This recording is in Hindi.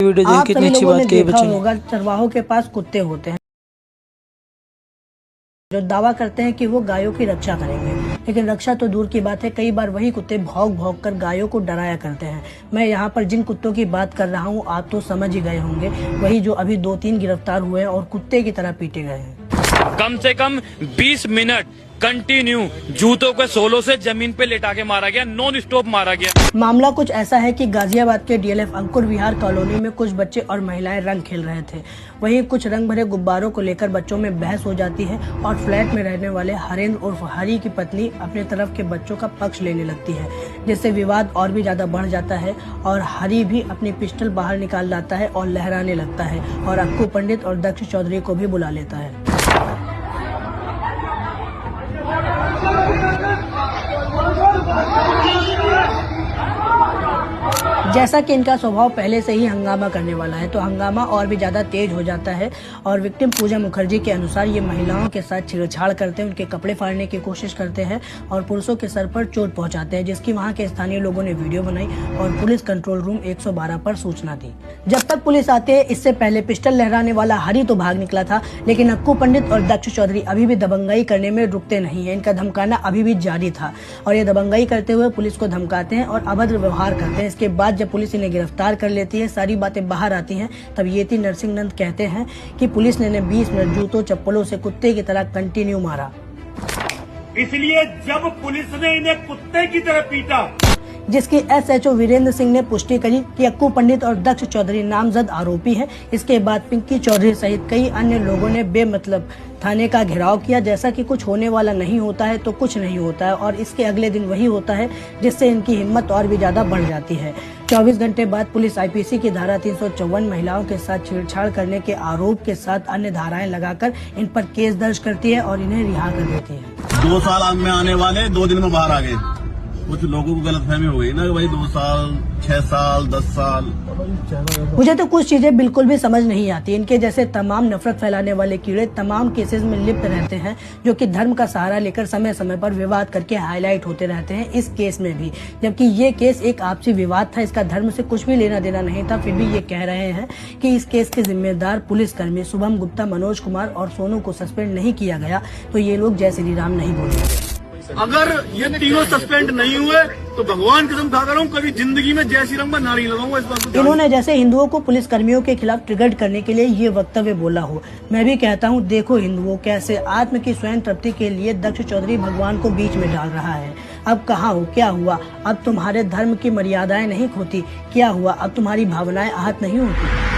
वीडियो देख कितनी अच्छी बात कही बच्चों ने। होगा चरवाहों के पास कुत्ते होते हैं जो दावा करते हैं कि वो गायों की रक्षा करेंगे, लेकिन रक्षा तो दूर की बात है, कई बार वही कुत्ते भौंक भौंक कर गायों को डराया करते हैं। मैं यहाँ पर जिन कुत्तों की बात कर रहा हूँ आप तो समझ ही गए होंगे, वही जो अभी 2-3 गिरफ्तार हुए हैं और कुत्ते की तरह पीटे गए हैं। कम से कम 20 मिनट कंटिन्यू जूतों के सोलों से जमीन पे लेटा के मारा गया, नॉन स्टॉप मारा गया। मामला कुछ ऐसा है कि गाजियाबाद के डीएलएफ अंकुर विहार कॉलोनी में कुछ बच्चे और महिलाएं रंग खेल रहे थे। वहीं कुछ रंग भरे गुब्बारों को लेकर बच्चों में बहस हो जाती है और फ्लैट में रहने वाले हरेंद्र उर्फ हरी की पत्नी अपने तरफ के बच्चों का पक्ष लेने लगती है, जिससे विवाद और भी ज्यादा बढ़ जाता है और हरी भी अपनी पिस्टल बाहर निकाल लाता है और लहराने लगता है और अक्कू पंडित और दक्ष चौधरी को भी बुला लेता है। जैसा कि इनका स्वभाव पहले से ही हंगामा करने वाला है, तो हंगामा और भी ज्यादा तेज हो जाता है और विक्टिम पूजा मुखर्जी के अनुसार ये महिलाओं के साथ छेड़छाड़ करते हैं, उनके कपड़े फाड़ने की कोशिश करते हैं और पुरुषों के सर पर चोट पहुंचाते हैं, जिसकी वहां के स्थानीय लोगों ने वीडियो बनाई और पुलिस कंट्रोल रूम 112 पर सूचना दी। जब तक पुलिस आती है इससे पहले पिस्टल लहराने वाला हरी तो भाग निकला था, लेकिन अक्कू पंडित और दक्ष चौधरी अभी भी दबंगाई करने में रुकते नहीं है। इनका धमकाना अभी भी जारी था और ये दबंगाई करते हुए पुलिस को धमकाते हैं और अभद्र व्यवहार करते हैं। इसके बाद जब पुलिस इन्हें गिरफ्तार कर लेती है, सारी बातें बाहर आती हैं, तब येती नरसिंह नंद कहते हैं कि पुलिस ने 20 मिनट जूतों चप्पलों से कुत्ते की तरह कंटिन्यू मारा। इसलिए जब पुलिस ने इन्हें कुत्ते की तरह पीटा, जिसकी एसएचओ वीरेंद्र सिंह ने पुष्टि करी कि अक्कू पंडित और दक्ष चौधरी नामजद आरोपी हैं। इसके बाद पिंकी चौधरी सहित कई अन्य लोगों ने बेमतलब थाने का घेराव किया। जैसा कि कुछ होने वाला नहीं होता है तो कुछ नहीं होता है और इसके अगले दिन वही होता है जिससे इनकी हिम्मत और भी ज्यादा बढ़ जाती है। 24 घंटे बाद पुलिस आईपीसी की धारा 354 महिलाओं के साथ छेड़छाड़ करने के आरोप के साथ अन्य धाराएं लगाकर इन पर केस दर्ज करती है और इन्हें रिहा कर देती है। 2 साल में आने वाले 2 दिन में बाहर आ गए। कुछ लोगों को गलतफहमी हो गई ना कि भाई 2 साल, 6 साल, 10 साल। मुझे तो कुछ चीजें बिल्कुल भी समझ नहीं आती। इनके जैसे तमाम नफरत फैलाने वाले कीड़े तमाम केसेस में लिप्त रहते हैं, जो कि धर्म का सहारा लेकर समय समय पर विवाद करके हाईलाइट होते रहते हैं। इस केस में भी, जबकि ये केस एक आपसी विवाद था, इसका धर्म से कुछ भी लेना देना नहीं था, फिर भी ये कह रहे हैं कि इस केस के जिम्मेदार पुलिसकर्मी शुभम गुप्ता, मनोज कुमार और सोनू को सस्पेंड नहीं किया गया, तो ये लोग जय श्री राम नहीं बोलेंगे। अगर ये तीनों सस्पेंड नहीं हुए तो भगवान कसम खा कर कभी जिंदगी में जय श्री राम का नारा लगाऊंगा। इस बात को इन्होंने जैसे हिंदुओं को पुलिस कर्मियों के खिलाफ ट्रिगर्ड करने के लिए ये वक्तव्य बोला हो। मैं भी कहता हूँ, देखो हिंदुओं, कैसे आत्म की स्वयं तृप्ति के लिए दक्ष चौधरी भगवान को बीच में डाल रहा है। अब कहाँ हो, क्या हुआ? अब तुम्हारे धर्म की मर्यादाएं नहीं खोती? क्या हुआ? अब तुम्हारी भावनाएं आहत नहीं होती?